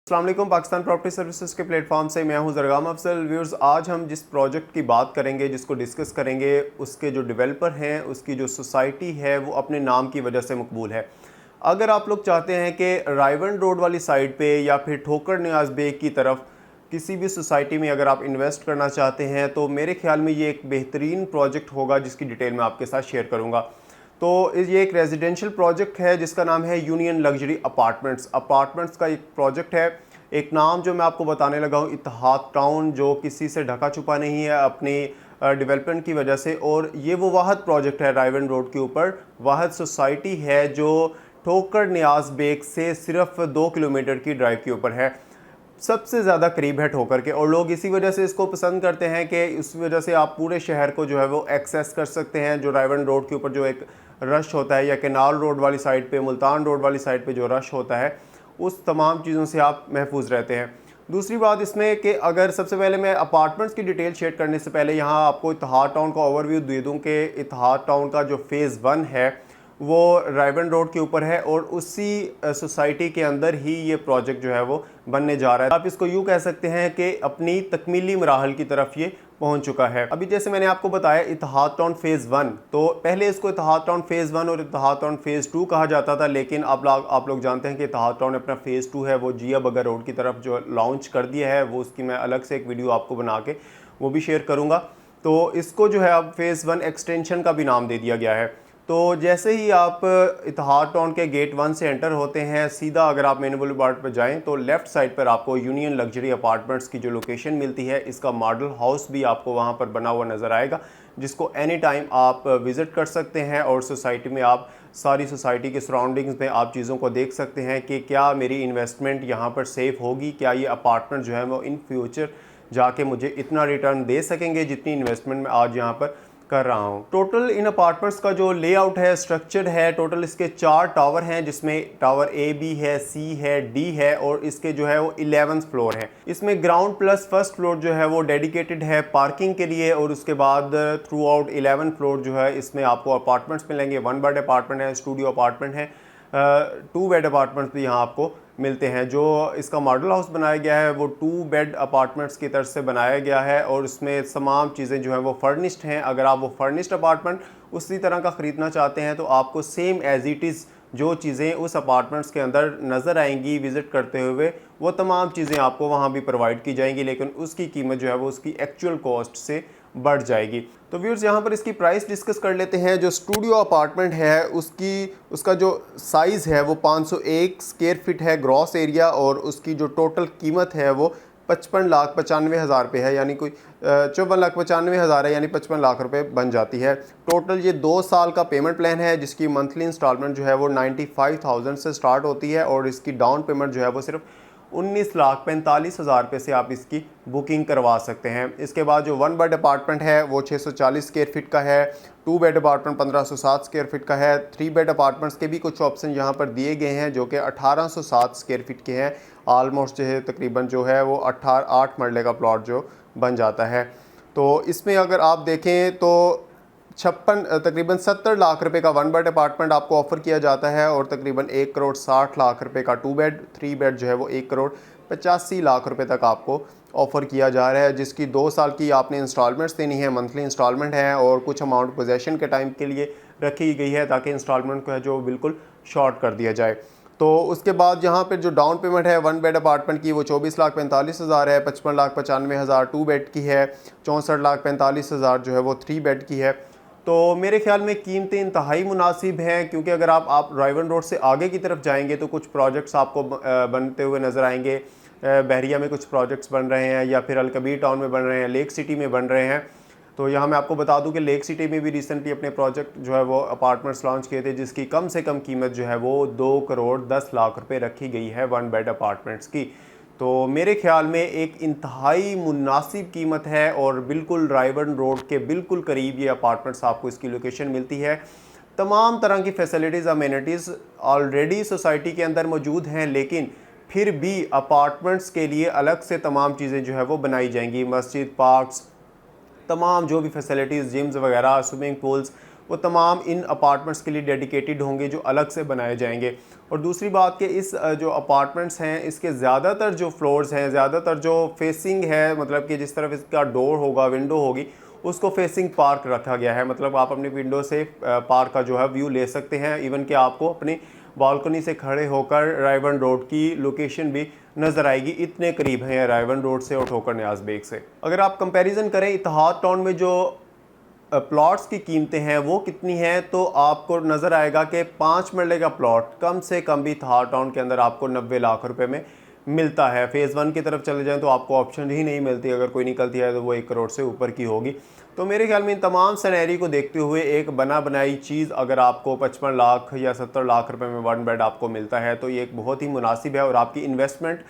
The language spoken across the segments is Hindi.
अस्सलाम वालेकुम। पाकिस्तान प्रॉपर्टी सर्विसेज के प्लेटफॉर्म से मैं हूं ज़रगाम अफजल। व्यूअर्स, आज हम जिस प्रोजेक्ट की बात करेंगे, जिसको डिस्कस करेंगे, उसके जो डेवलपर हैं, उसकी जो सोसाइटी है वो अपने नाम की वजह से मकबूल है। अगर आप लोग चाहते हैं कि रायवन रोड वाली साइड पे या फिर ठोकर नियाज बेग की तरफ किसी भी सोसाइटी में अगर आप इन्वेस्ट करना चाहते हैं तो मेरे ख्याल में ये एक बेहतरीन प्रोजेक्ट होगा जिसकी डिटेल मैं आपके साथ शेयर करूँगा। तो ये एक रेजिडेंशियल प्रोजेक्ट है जिसका नाम है यूनियन लग्जरी अपार्टमेंट्स का एक प्रोजेक्ट है। एक नाम जो मैं आपको बताने लगा हूँ, इत्तेहाद टाउन, जो किसी से ढका छुपा नहीं है अपनी डेवलपमेंट की वजह से। और ये वो वाहद प्रोजेक्ट है रायवन रोड के ऊपर, वाहद सोसाइटी है जो ठोकर नियाज बेग से सिर्फ 2 किलोमीटर की ड्राइव के ऊपर है। सबसे ज़्यादा करीब है ठोकर के, और लोग इसी वजह से इसको पसंद करते हैं कि इस वजह से आप पूरे शहर को जो है वो एक्सेस कर सकते हैं। जो रायवन रोड के ऊपर जो एक रश होता है, या केनाल रोड वाली साइड पे, मुल्तान रोड वाली साइड पे जो रश होता है, उस तमाम चीज़ों से आप महफूज रहते हैं। दूसरी बात इसमें कि अगर सबसे पहले मैं अपार्टमेंट्स की डिटेल शेयर करने से पहले यहाँ आपको इत्तेहाद टाउन का ओवरव्यू दे दूँ कि इत्तेहाद टाउन का जो फ़ेज़ 1 है वो रायवन रोड के ऊपर है, और उसी सोसाइटी के अंदर ही ये प्रोजेक्ट जो है वो बनने जा रहा है। आप इसको यूँ कह सकते हैं कि अपनी तकमीली मराहल की तरफ ये पहुंच चुका है। अभी जैसे मैंने आपको बताया इत्तेहाद टाउन फ़ेज़ 1, तो पहले इसको इत्तेहाद टाउन फ़ेज़ 1 और इत्तेहाद टाउन फ़ेज़ 2 कहा जाता था, लेकिन आप लोग जानते हैं कि इत्तेहाद टाउन अपना फ़ेज़ 2 है वो जिया बगर रोड की तरफ जो लॉन्च कर दिया है। वो उसकी मैं अलग से एक वीडियो आपको बना के वो भी शेयर करूँगा। तो इसको जो है अब फ़ेज़ 1 एक्सटेंशन का भी नाम दे दिया गया है। तो जैसे ही आप इत्तेहाद टाउन के गेट 1 से एंटर होते हैं, सीधा अगर आप मेन बुलेवार्ड पर जाएं तो लेफ़्ट साइड पर आपको यूनियन लग्जरी अपार्टमेंट्स की जो लोकेशन मिलती है, इसका मॉडल हाउस भी आपको वहां पर बना हुआ नज़र आएगा, जिसको एनी टाइम आप विज़िट कर सकते हैं। और सोसाइटी में आप सारी सोसाइटी के सराउंडिंग्स में आप चीज़ों को देख सकते हैं कि क्या मेरी इन्वेस्टमेंट यहाँ पर सेफ़ होगी, क्या ये अपार्टमेंट जो है वो इन फ्यूचर जाके मुझे इतना रिटर्न दे सकेंगे जितनी इन्वेस्टमेंट मैं आज यहाँ पर कर रहा हूँ। टोटल इन अपार्टमेंट्स का जो लेआउट है, स्ट्रक्चर है, टोटल इसके 4 टावर हैं, जिसमें टावर ए बी है, सी है, डी है, और इसके जो है वो 11th फ्लोर है। इसमें ग्राउंड प्लस फर्स्ट फ्लोर जो है वो डेडिकेटेड है पार्किंग के लिए, और उसके बाद थ्रू आउट 11 फ्लोर जो है इसमें आपको अपार्टमेंट्स मिलेंगे। 1 बेड अपार्टमेंट है, स्टूडियो अपार्टमेंट है, 2 बेड अपार्टमेंट्स भी यहाँ आपको मिलते हैं। जो इसका मॉडल हाउस बनाया गया है वो 2 बेड अपार्टमेंट्स की तरफ से बनाया गया है, और इसमें तमाम चीज़ें जो हैं वो फर्निश्ड हैं। अगर आप वो फर्निश्ड अपार्टमेंट उसी तरह का ख़रीदना चाहते हैं तो आपको सेम एज़ इट इज़ जो चीज़ें उस अपार्टमेंट्स के अंदर नज़र आएंगी विज़िट करते हुए, वो तमाम चीज़ें आपको वहाँ भी प्रोवाइड की जाएंगी, लेकिन उसकी कीमत जो है वो उसकी एक्चुअल कॉस्ट से बढ़ जाएगी। तो व्यूअर्स, यहाँ पर इसकी प्राइस डिस्कस कर लेते हैं। जो स्टूडियो अपार्टमेंट है उसका जो साइज़ है वो 501 स्क्वायर फीट है ग्रॉस एरिया, और उसकी जो टोटल कीमत है वो 55,95,000 रुपये है, यानी कोई 54,95,000 है, यानी 55 लाख रुपए बन जाती है। टोटल ये 2 साल का पेमेंट प्लान है, जिसकी मंथली इंस्टॉलमेंट जो है वो 95,000 से स्टार्ट होती है, और इसकी डाउन पेमेंट जो है वो सिर्फ 19,45,000 रुपये से आप इसकी बुकिंग करवा सकते हैं। इसके बाद जो 1 बेड अपार्टमेंट है वो 640 स्क्वायर फीट का है, 2 बेड अपार्टमेंट 1507 स्क्वायर फीट का है, 3 बेड अपार्टमेंट्स के भी कुछ ऑप्शन यहाँ पर दिए गए हैं जो कि 1807 स्क्वायर फीट के हैं। ऑलमोस्ट जो है तकरीबन जो है वो 8 मरले का प्लॉट जो बन जाता है। तो इसमें अगर आप देखें तो तकरीबन 70 लाख रुपए का 1 बेड अपार्टमेंट आपको ऑफ़र किया जाता है, और तकरीबन 1 करोड़ 60 लाख रुपए का 2 बेड, 3 बेड जो है वो 1 करोड़ 85 लाख रुपए तक आपको ऑफ़र किया जा रहा है, जिसकी 2 साल की आपने इंस्टॉलमेंट्स देनी है, मंथली इंस्टॉलमेंट है, और कुछ अमाउंट पोजेसन के टाइम के लिए रखी गई है ताकि इंस्टॉलमेंट को है जो बिल्कुल शॉर्ट कर दिया जाए। तो उसके बाद यहाँ पर जो डाउन पेमेंट है 1 बेड अपार्टमेंट की वो 24,45,000 है, 55,95,000 2 बेड की है, 64,45,000 जो है वो 3 बेड की है। तो मेरे ख्याल में कीमतें इंतहाई मुनासिब हैं, क्योंकि अगर आप रायवन रोड से आगे की तरफ जाएंगे तो कुछ प्रोजेक्ट्स आपको बनते हुए नज़र आएंगे। बहरिया में कुछ प्रोजेक्ट्स बन रहे हैं, या फिर अलकबीर टाउन में बन रहे हैं, लेक सिटी में बन रहे हैं। तो यहाँ मैं आपको बता दूं कि लेक सिटी में भी रिसेंटली अपने प्रोजेक्ट जो है वो अपार्टमेंट्स लॉन्च किए थे, जिसकी कम से कम कीमत जो है वो 2 करोड़ 10 लाख रुपए रखी गई है 1 बेड अपार्टमेंट्स की। तो मेरे ख्याल में एक इंतहाई मुनासिब कीमत है, और बिल्कुल रायवन रोड के बिल्कुल करीब ये अपार्टमेंट्स आपको इसकी लोकेशन मिलती है। तमाम तरह की फैसिलिटीज़, अमेनिटीज़ ऑलरेडी सोसाइटी के अंदर मौजूद हैं, लेकिन फिर भी अपार्टमेंट्स के लिए अलग से तमाम चीज़ें जो है वो बनाई जाएंगी। मस्जिद, पार्क्स, तमाम जो भी फैसिलिटीज़, जिम्स वगैरह, स्विमिंग पूल्स, वो तमाम इन अपार्टमेंट्स के लिए डेडिकेटेड होंगे जो अलग से बनाए जाएंगे। और दूसरी बात कि इस जो अपार्टमेंट्स हैं इसके ज़्यादातर जो फ्लोर्स हैं, ज़्यादातर जो फेसिंग है, मतलब कि जिस तरफ इसका डोर होगा, विंडो होगी, उसको फेसिंग पार्क रखा गया है। मतलब आप अपनी विंडो से पार्क का जो है व्यू ले सकते हैं। इवन कि आपको अपनी बालकनी से खड़े होकर रायवन रोड की लोकेशन भी नज़र आएगी, इतने करीब हैं रायवन रोड से और ठोकर न्याज बेग से। अगर आप कंपैरिजन करें इत्तेहाद टाउन में जो प्लॉट्स की कीमतें हैं वो कितनी हैं, तो आपको नज़र आएगा कि 5 मरले का प्लॉट कम से कम भी इत्तेहाद टाउन के अंदर आपको 90 लाख रुपए में मिलता है। फ़ेज़ 1 की तरफ चले जाएं तो आपको ऑप्शन ही नहीं मिलती, अगर कोई निकलती है तो वो 1 करोड़ से ऊपर की होगी। तो मेरे ख्याल में इन तमाम सिनेरियो को देखते हुए एक बना बनाई चीज़ अगर आपको 55 लाख या 70 लाख रुपए में 1 बेड आपको मिलता है तो ये एक बहुत ही मुनासिब है और आपकी इन्वेस्टमेंट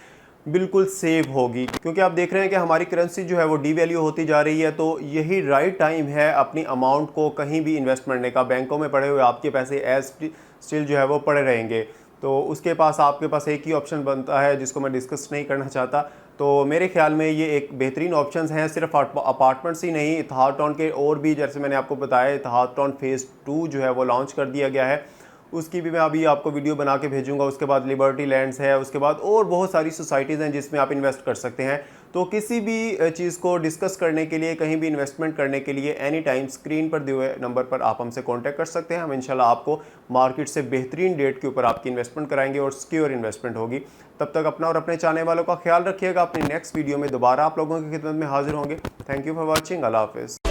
बिल्कुल सेव होगी। क्योंकि आप देख रहे हैं कि हमारी करेंसी जो है वो डीवैल्यू होती जा रही है, तो यही राइट टाइम है अपनी अमाउंट को कहीं भी इन्वेस्ट करने का। बैंकों में पड़े हुए आपके पैसे एज स्टिल जो है वो पड़े रहेंगे, तो उसके पास आपके पास एक ही ऑप्शन बनता है जिसको मैं डिस्कस नहीं करना चाहता। तो मेरे ख्याल में ये एक बेहतरीन ऑप्शंस हैं, सिर्फ अपार्टमेंट्स ही नहीं, इत्तेहाद टाउन के और भी, जैसे मैंने आपको बताया इत्तेहाद टाउन फ़ेज़ 2 जो है वो लॉन्च कर दिया गया है, उसकी भी मैं अभी आपको वीडियो बना के भेजूंगा। उसके बाद लिबर्टी लैंड्स है, उसके बाद और बहुत सारी सोसाइटीज़ हैं जिसमें आप इन्वेस्ट कर सकते हैं। तो किसी भी चीज़ को डिस्कस करने के लिए, कहीं भी इन्वेस्टमेंट करने के लिए एनी टाइम स्क्रीन पर दिए हुए नंबर पर आप हमसे कांटेक्ट कर सकते हैं। हम इंशाल्लाह आपको मार्केट से बेहतरीन रेट के ऊपर आपकी इन्वेस्टमेंट कराएंगे और सिक्योर इन्वेस्टमेंट होगी। तब तक अपना और अपने चाहने वालों का ख्याल रखिएगा। अपनी नेक्स्ट वीडियो में दोबारा आप लोगों की खिदमत में हाजिर होंगे। Thank you for watching. अल्लाह हाफिज़।